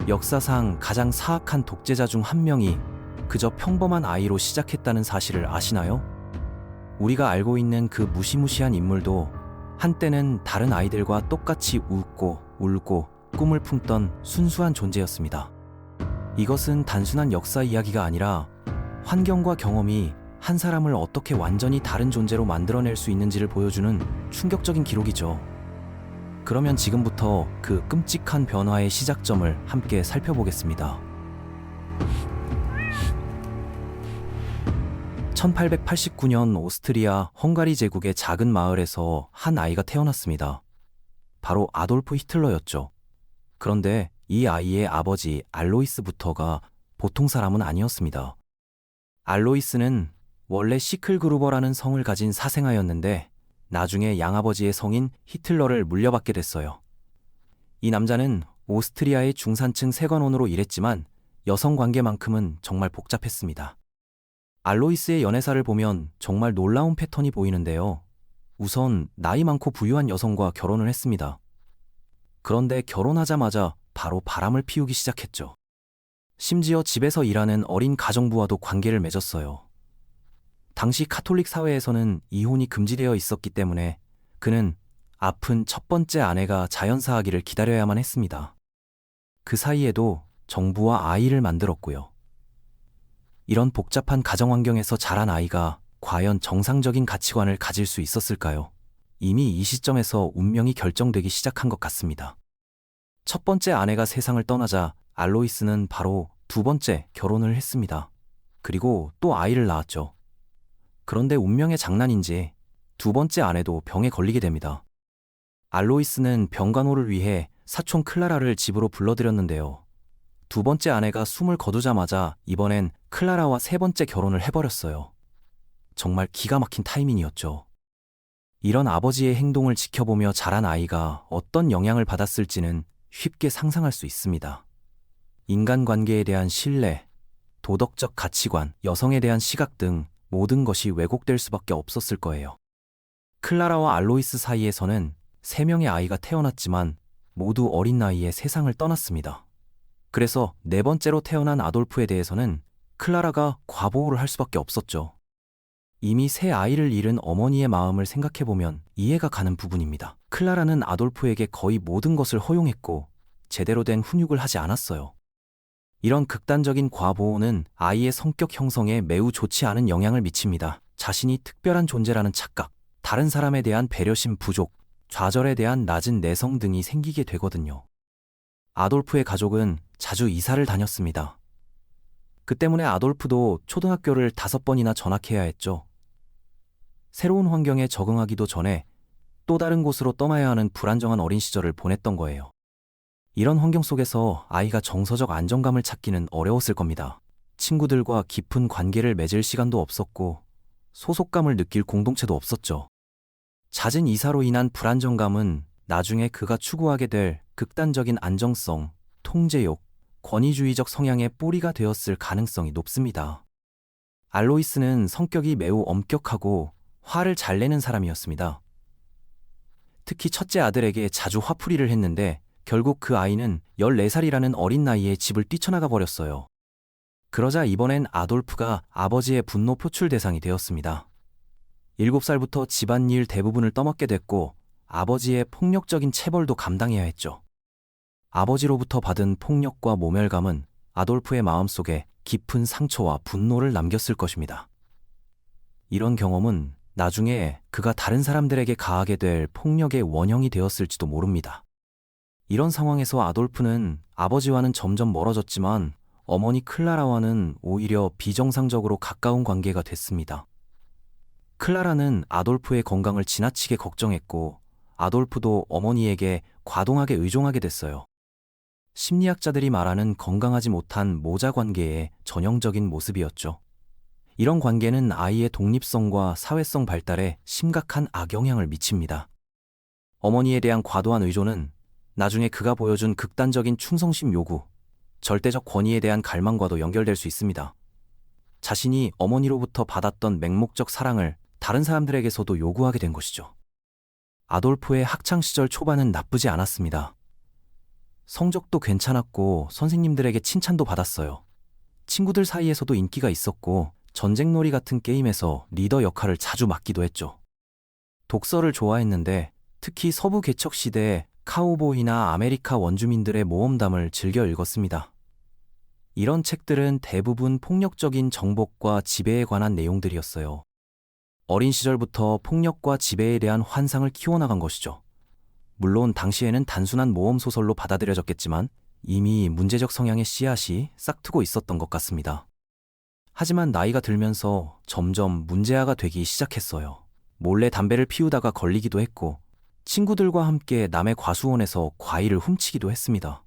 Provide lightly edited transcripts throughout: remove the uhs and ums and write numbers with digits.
역사상 가장 사악한 독재자 중 한 명이 그저 평범한 아이로 시작했다는 사실을 아시나요? 우리가 알고 있는 그 무시무시한 인물도 한때는 다른 아이들과 똑같이 웃고 울고 꿈을 품던 순수한 존재였습니다. 이것은 단순한 역사 이야기가 아니라 환경과 경험이 한 사람을 어떻게 완전히 다른 존재로 만들어낼 수 있는지를 보여주는 충격적인 기록이죠. 그러면 지금부터 그 끔찍한 변화의 시작점을 함께 살펴보겠습니다. 1889년 오스트리아 헝가리 제국의 작은 마을에서 한 아이가 태어났습니다. 바로 아돌프 히틀러였죠. 그런데 이 아이의 아버지 알로이스부터가 보통 사람은 아니었습니다. 알로이스는 원래 시클그루버라는 성을 가진 사생아였는데 나중에 양아버지의 성인 히틀러를 물려받게 됐어요. 이 남자는 오스트리아의 중산층 세관원으로 일했지만 여성 관계만큼은 정말 복잡했습니다. 알로이스의 연애사를 보면 정말 놀라운 패턴이 보이는데요. 우선 나이 많고 부유한 여성과 결혼을 했습니다. 그런데 결혼하자마자 바로 바람을 피우기 시작했죠. 심지어 집에서 일하는 어린 가정부와도 관계를 맺었어요. 당시 카톨릭 사회에서는 이혼이 금지되어 있었기 때문에 그는 아픈 첫 번째 아내가 자연사하기를 기다려야만 했습니다. 그 사이에도 정부와 아이를 만들었고요. 이런 복잡한 가정 환경에서 자란 아이가 과연 정상적인 가치관을 가질 수 있었을까요? 이미 이 시점에서 운명이 결정되기 시작한 것 같습니다. 첫 번째 아내가 세상을 떠나자 알로이스는 바로 두 번째 결혼을 했습니다. 그리고 또 아이를 낳았죠. 그런데 운명의 장난인지 두 번째 아내도 병에 걸리게 됩니다. 알로이스는 병간호를 위해 사촌 클라라를 집으로 불러들였는데요. 두 번째 아내가 숨을 거두자마자 이번엔 클라라와 세 번째 결혼을 해버렸어요. 정말 기가 막힌 타이밍이었죠. 이런 아버지의 행동을 지켜보며 자란 아이가 어떤 영향을 받았을지는 쉽게 상상할 수 있습니다. 인간관계에 대한 신뢰, 도덕적 가치관, 여성에 대한 시각 등 모든 것이 왜곡될 수밖에 없었을 거예요. 클라라와 알로이스 사이에서는 3명의 아이가 태어났지만 모두 어린 나이에 세상을 떠났습니다. 그래서 네 번째로 태어난 아돌프에 대해서는 클라라가 과보호를 할 수밖에 없었죠. 이미 새 아이를 잃은 어머니의 마음을 생각해보면 이해가 가는 부분입니다. 클라라는 아돌프에게 거의 모든 것을 허용했고 제대로 된 훈육을 하지 않았어요. 이런 극단적인 과보호는 아이의 성격 형성에 매우 좋지 않은 영향을 미칩니다. 자신이 특별한 존재라는 착각, 다른 사람에 대한 배려심 부족, 좌절에 대한 낮은 내성 등이 생기게 되거든요. 아돌프의 가족은 자주 이사를 다녔습니다. 그 때문에 아돌프도 초등학교를 5번이나 전학해야 했죠. 새로운 환경에 적응하기도 전에 또 다른 곳으로 떠나야 하는 불안정한 어린 시절을 보냈던 거예요. 이런 환경 속에서 아이가 정서적 안정감을 찾기는 어려웠을 겁니다. 친구들과 깊은 관계를 맺을 시간도 없었고 소속감을 느낄 공동체도 없었죠. 잦은 이사로 인한 불안정감은 나중에 그가 추구하게 될 극단적인 안정성, 통제욕, 권위주의적 성향의 뿌리가 되었을 가능성이 높습니다. 알로이스는 성격이 매우 엄격하고 화를 잘 내는 사람이었습니다. 특히 첫째 아들에게 자주 화풀이를 했는데 결국 그 아이는 14살이라는 어린 나이에 집을 뛰쳐나가 버렸어요. 그러자 이번엔 아돌프가 아버지의 분노 표출 대상이 되었습니다. 7살부터 집안일 대부분을 떠맡게 됐고 아버지의 폭력적인 체벌도 감당해야 했죠. 아버지로부터 받은 폭력과 모멸감은 아돌프의 마음속에 깊은 상처와 분노를 남겼을 것입니다. 이런 경험은 나중에 그가 다른 사람들에게 가하게 될 폭력의 원형이 되었을지도 모릅니다. 이런 상황에서 아돌프는 아버지와는 점점 멀어졌지만 어머니 클라라와는 오히려 비정상적으로 가까운 관계가 됐습니다. 클라라는 아돌프의 건강을 지나치게 걱정했고 아돌프도 어머니에게 과도하게 의존하게 됐어요. 심리학자들이 말하는 건강하지 못한 모자 관계의 전형적인 모습이었죠. 이런 관계는 아이의 독립성과 사회성 발달에 심각한 악영향을 미칩니다. 어머니에 대한 과도한 의존은 나중에 그가 보여준 극단적인 충성심 요구, 절대적 권위에 대한 갈망과도 연결될 수 있습니다. 자신이 어머니로부터 받았던 맹목적 사랑을 다른 사람들에게서도 요구하게 된 것이죠. 아돌프의 학창시절 초반은 나쁘지 않았습니다. 성적도 괜찮았고 선생님들에게 칭찬도 받았어요. 친구들 사이에서도 인기가 있었고 전쟁놀이 같은 게임에서 리더 역할을 자주 맡기도 했죠. 독서를 좋아했는데 특히 서부 개척 시대의 카우보이나 아메리카 원주민들의 모험담을 즐겨 읽었습니다. 이런 책들은 대부분 폭력적인 정복과 지배에 관한 내용들이었어요. 어린 시절부터 폭력과 지배에 대한 환상을 키워나간 것이죠. 물론 당시에는 단순한 모험 소설로 받아들여졌겠지만 이미 문제적 성향의 씨앗이 싹트고 있었던 것 같습니다. 하지만 나이가 들면서 점점 문제아가 되기 시작했어요. 몰래 담배를 피우다가 걸리기도 했고 친구들과 함께 남의 과수원에서 과일을 훔치기도 했습니다.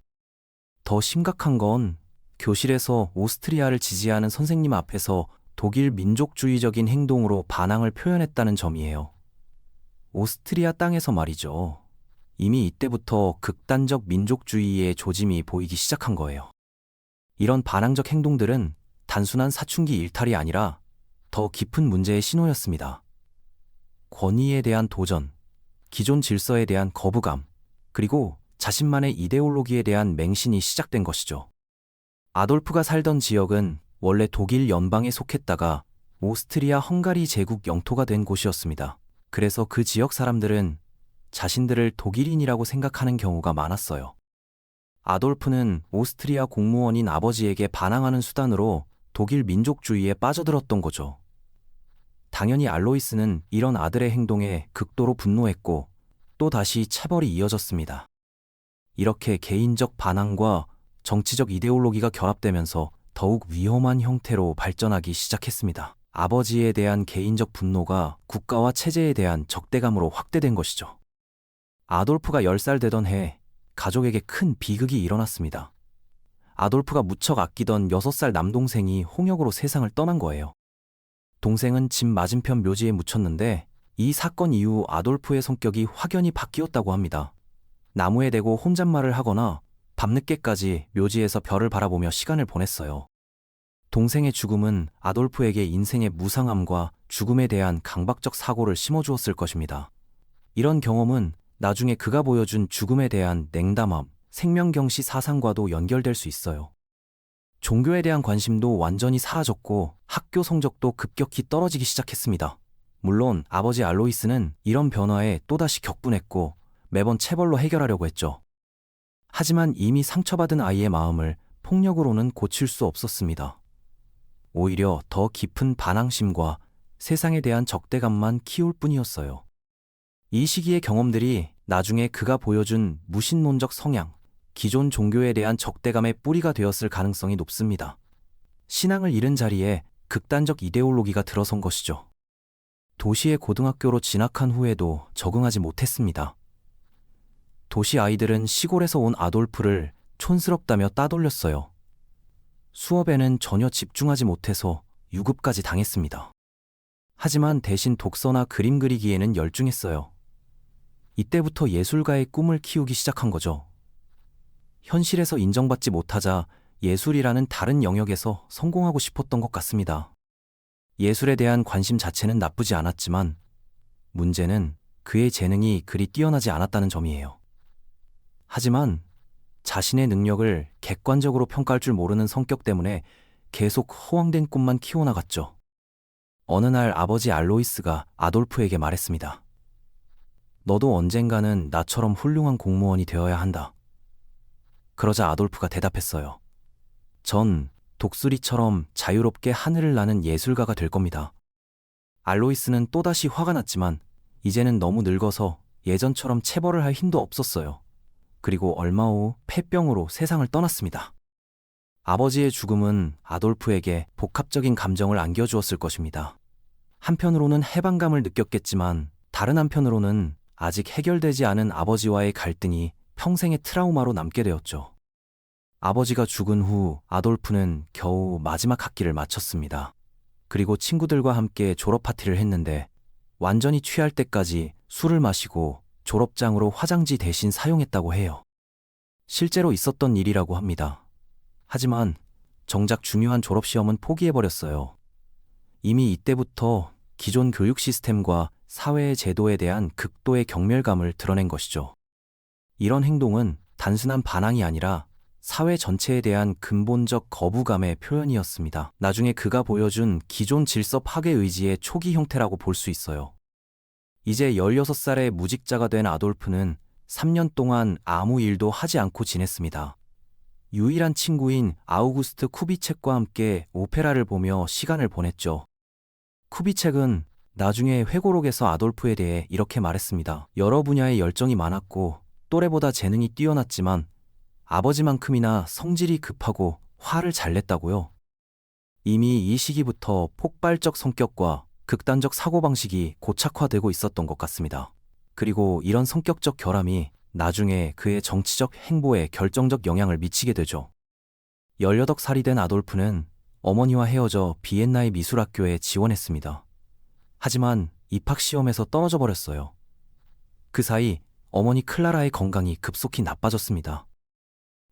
더 심각한 건 교실에서 오스트리아를 지지하는 선생님 앞에서 독일 민족주의적인 행동으로 반항을 표현했다는 점이에요. 오스트리아 땅에서 말이죠. 이미 이때부터 극단적 민족주의의 조짐이 보이기 시작한 거예요. 이런 반항적 행동들은 단순한 사춘기 일탈이 아니라 더 깊은 문제의 신호였습니다. 권위에 대한 도전, 기존 질서에 대한 거부감, 그리고 자신만의 이데올로기에 대한 맹신이 시작된 것이죠. 아돌프가 살던 지역은 원래 독일 연방에 속했다가 오스트리아 헝가리 제국 영토가 된 곳이었습니다. 그래서 그 지역 사람들은 자신들을 독일인이라고 생각하는 경우가 많았어요. 아돌프는 오스트리아 공무원인 아버지에게 반항하는 수단으로 독일 민족주의에 빠져들었던 거죠. 당연히 알로이스는 이런 아들의 행동에 극도로 분노했고 또다시 체벌이 이어졌습니다. 이렇게 개인적 반항과 정치적 이데올로기가 결합되면서 더욱 위험한 형태로 발전하기 시작했습니다. 아버지에 대한 개인적 분노가 국가와 체제에 대한 적대감으로 확대된 것이죠. 아돌프가 10살 되던 해 가족에게 큰 비극이 일어났습니다. 아돌프가 무척 아끼던 6살 남동생이 홍역으로 세상을 떠난 거예요. 동생은 집 맞은편 묘지에 묻혔는데 이 사건 이후 아돌프의 성격이 확연히 바뀌었다고 합니다. 나무에 대고 혼잣말을 하거나 밤늦게까지 묘지에서 별을 바라보며 시간을 보냈어요. 동생의 죽음은 아돌프에게 인생의 무상함과 죽음에 대한 강박적 사고를 심어주었을 것입니다. 이런 경험은 나중에 그가 보여준 죽음에 대한 냉담함, 생명경시 사상과도 연결될 수 있어요. 종교에 대한 관심도 완전히 사라졌고 학교 성적도 급격히 떨어지기 시작했습니다. 물론 아버지 알로이스는 이런 변화에 또다시 격분했고 매번 체벌로 해결하려고 했죠. 하지만 이미 상처받은 아이의 마음을 폭력으로는 고칠 수 없었습니다. 오히려 더 깊은 반항심과 세상에 대한 적대감만 키울 뿐이었어요. 이 시기의 경험들이 나중에 그가 보여준 무신론적 성향, 기존 종교에 대한 적대감의 뿌리가 되었을 가능성이 높습니다. 신앙을 잃은 자리에 극단적 이데올로기가 들어선 것이죠. 도시의 고등학교로 진학한 후에도 적응하지 못했습니다. 도시 아이들은 시골에서 온 아돌프를 촌스럽다며 따돌렸어요. 수업에는 전혀 집중하지 못해서 유급까지 당했습니다. 하지만 대신 독서나 그림 그리기에는 열중했어요. 이때부터 예술가의 꿈을 키우기 시작한 거죠. 현실에서 인정받지 못하자 예술이라는 다른 영역에서 성공하고 싶었던 것 같습니다. 예술에 대한 관심 자체는 나쁘지 않았지만 문제는 그의 재능이 그리 뛰어나지 않았다는 점이에요. 하지만 자신의 능력을 객관적으로 평가할 줄 모르는 성격 때문에 계속 허황된 꿈만 키워나갔죠. 어느 날 아버지 알로이스가 아돌프에게 말했습니다. 너도 언젠가는 나처럼 훌륭한 공무원이 되어야 한다. 그러자 아돌프가 대답했어요. 전 독수리처럼 자유롭게 하늘을 나는 예술가가 될 겁니다. 알로이스는 또다시 화가 났지만 이제는 너무 늙어서 예전처럼 체벌을 할 힘도 없었어요. 그리고 얼마 후 폐병으로 세상을 떠났습니다. 아버지의 죽음은 아돌프에게 복합적인 감정을 안겨주었을 것입니다. 한편으로는 해방감을 느꼈겠지만 다른 한편으로는 아직 해결되지 않은 아버지와의 갈등이 평생의 트라우마로 남게 되었죠. 아버지가 죽은 후 아돌프는 겨우 마지막 학기를 마쳤습니다. 그리고 친구들과 함께 졸업 파티를 했는데 완전히 취할 때까지 술을 마시고 졸업장으로 화장지 대신 사용했다고 해요. 실제로 있었던 일이라고 합니다. 하지만 정작 중요한 졸업시험은 포기해버렸어요. 이미 이때부터 기존 교육 시스템과 사회의 제도에 대한 극도의 경멸감을 드러낸 것이죠. 이런 행동은 단순한 반항이 아니라 사회 전체에 대한 근본적 거부감의 표현이었습니다. 나중에 그가 보여준 기존 질서 파괴 의지의 초기 형태라고 볼 수 있어요. 이제 16살의 무직자가 된 아돌프는 3년 동안 아무 일도 하지 않고 지냈습니다. 유일한 친구인 아우구스트 쿠비책과 함께 오페라를 보며 시간을 보냈죠. 쿠비책은 나중에 회고록에서 아돌프에 대해 이렇게 말했습니다. 여러 분야에 열정이 많았고 또래보다 재능이 뛰어났지만 아버지만큼이나 성질이 급하고 화를 잘 냈다고요. 이미 이 시기부터 폭발적 성격과 극단적 사고방식이 고착화되고 있었던 것 같습니다. 그리고 이런 성격적 결함이 나중에 그의 정치적 행보에 결정적 영향을 미치게 되죠. 18살이 된 아돌프는 어머니와 헤어져 비엔나의 미술학교에 지원했습니다. 하지만 입학시험에서 떨어져 버렸어요. 그 사이 어머니 클라라의 건강이 급속히 나빠졌습니다.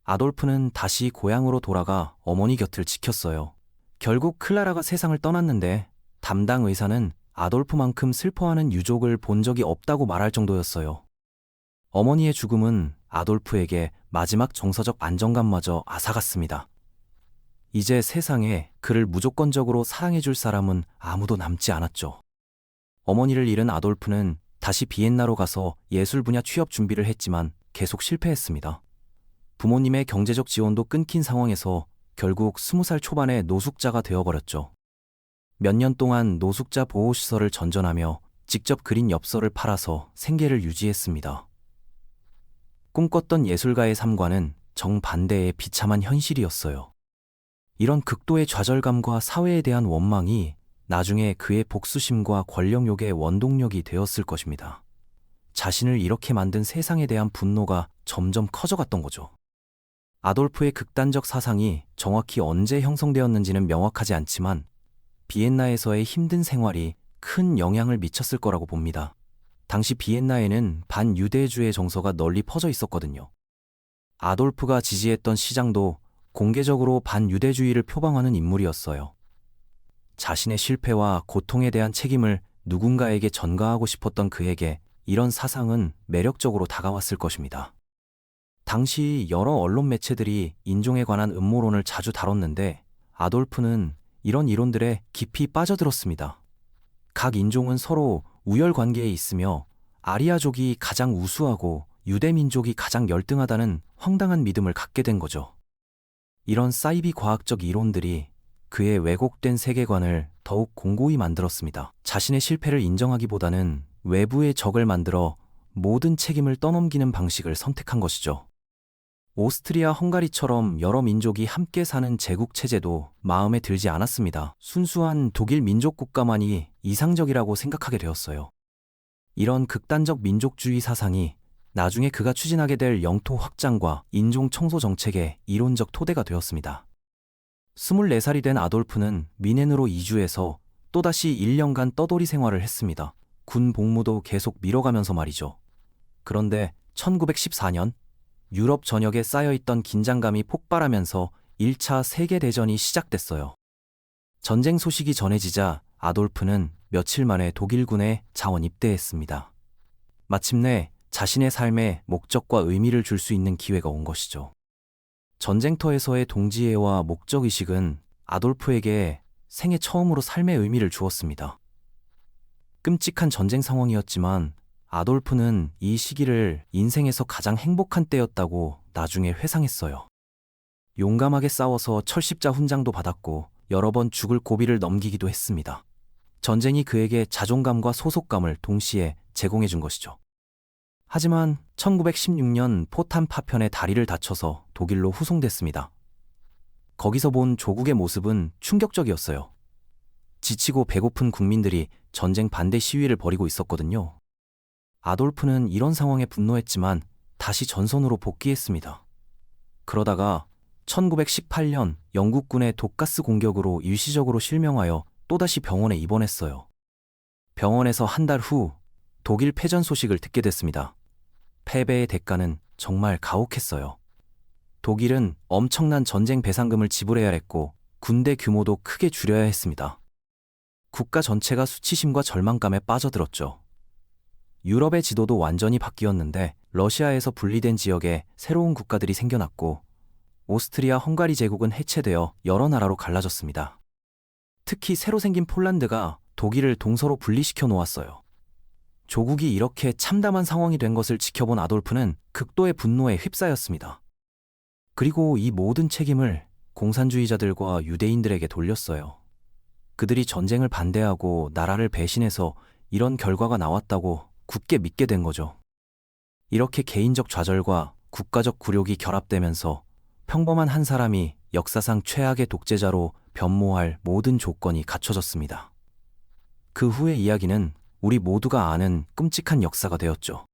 아돌프는 다시 고향으로 돌아가 어머니 곁을 지켰어요. 결국 클라라가 세상을 떠났는데 담당 의사는 아돌프만큼 슬퍼하는 유족을 본 적이 없다고 말할 정도였어요. 어머니의 죽음은 아돌프에게 마지막 정서적 안정감마저 앗아갔습니다. 이제 세상에 그를 무조건적으로 사랑해줄 사람은 아무도 남지 않았죠. 어머니를 잃은 아돌프는 다시 비엔나로 가서 예술 분야 취업 준비를 했지만 계속 실패했습니다. 부모님의 경제적 지원도 끊긴 상황에서 결국 20살 초반에 노숙자가 되어버렸죠. 몇 년 동안 노숙자 보호시설을 전전하며 직접 그린 엽서를 팔아서 생계를 유지했습니다. 꿈꿨던 예술가의 삶과는 정반대의 비참한 현실이었어요. 이런 극도의 좌절감과 사회에 대한 원망이 나중에 그의 복수심과 권력욕의 원동력이 되었을 것입니다. 자신을 이렇게 만든 세상에 대한 분노가 점점 커져갔던 거죠. 아돌프의 극단적 사상이 정확히 언제 형성되었는지는 명확하지 않지만 비엔나에서의 힘든 생활이 큰 영향을 미쳤을 거라고 봅니다. 당시 비엔나에는 반유대주의 정서가 널리 퍼져 있었거든요. 아돌프가 지지했던 시장도 공개적으로 반유대주의를 표방하는 인물이었어요. 자신의 실패와 고통에 대한 책임을 누군가에게 전가하고 싶었던 그에게 이런 사상은 매력적으로 다가왔을 것입니다. 당시 여러 언론 매체들이 인종에 관한 음모론을 자주 다뤘는데 아돌프는 이런 이론들에 깊이 빠져들었습니다. 각 인종은 서로 우열 관계에 있으며 아리아족이 가장 우수하고 유대민족이 가장 열등하다는 황당한 믿음을 갖게 된 거죠. 이런 사이비 과학적 이론들이 그의 왜곡된 세계관을 더욱 공고히 만들었습니다. 자신의 실패를 인정하기보다는 외부의 적을 만들어 모든 책임을 떠넘기는 방식을 선택한 것이죠. 오스트리아 헝가리처럼 여러 민족이 함께 사는 제국 체제도 마음에 들지 않았습니다. 순수한 독일 민족 국가만이 이상적이라고 생각하게 되었어요. 이런 극단적 민족주의 사상이 나중에 그가 추진하게 될 영토 확장과 인종 청소 정책의 이론적 토대가 되었습니다. 24살이 된 아돌프는 미넨으로 이주해서 또다시 1년간 떠돌이 생활을 했습니다. 군 복무도 계속 미뤄가면서 말이죠. 그런데 1914년 유럽 전역에 쌓여있던 긴장감이 폭발하면서 1차 세계대전이 시작됐어요. 전쟁 소식이 전해지자 아돌프는 며칠 만에 독일군에 자원 입대했습니다. 마침내 자신의 삶에 목적과 의미를 줄 수 있는 기회가 온 것이죠. 전쟁터에서의 동지애와 목적의식은 아돌프에게 생애 처음으로 삶의 의미를 주었습니다. 끔찍한 전쟁 상황이었지만 아돌프는 이 시기를 인생에서 가장 행복한 때였다고 나중에 회상했어요. 용감하게 싸워서 철십자 훈장도 받았고 여러 번 죽을 고비를 넘기기도 했습니다. 전쟁이 그에게 자존감과 소속감을 동시에 제공해 준 것이죠. 하지만 1916년 포탄 파편에 다리를 다쳐서 독일로 후송됐습니다. 거기서 본 조국의 모습은 충격적이었어요. 지치고 배고픈 국민들이 전쟁 반대 시위를 벌이고 있었거든요. 아돌프는 이런 상황에 분노했지만 다시 전선으로 복귀했습니다. 그러다가 1918년 영국군의 독가스 공격으로 일시적으로 실명하여 또다시 병원에 입원했어요. 병원에서 한 달 후 독일 패전 소식을 듣게 됐습니다. 패배의 대가는 정말 가혹했어요. 독일은 엄청난 전쟁 배상금을 지불해야 했고 군대 규모도 크게 줄여야 했습니다. 국가 전체가 수치심과 절망감에 빠져들었죠. 유럽의 지도도 완전히 바뀌었는데 러시아에서 분리된 지역에 새로운 국가들이 생겨났고 오스트리아 헝가리 제국은 해체되어 여러 나라로 갈라졌습니다. 특히 새로 생긴 폴란드가 독일을 동서로 분리시켜 놓았어요. 조국이 이렇게 참담한 상황이 된 것을 지켜본 아돌프는 극도의 분노에 휩싸였습니다. 그리고 이 모든 책임을 공산주의자들과 유대인들에게 돌렸어요. 그들이 전쟁을 반대하고 나라를 배신해서 이런 결과가 나왔다고 굳게 믿게 된 거죠. 이렇게 개인적 좌절과 국가적 굴욕이 결합되면서 평범한 한 사람이 역사상 최악의 독재자로 변모할 모든 조건이 갖춰졌습니다. 그 후의 이야기는 우리 모두가 아는 끔찍한 역사가 되었죠.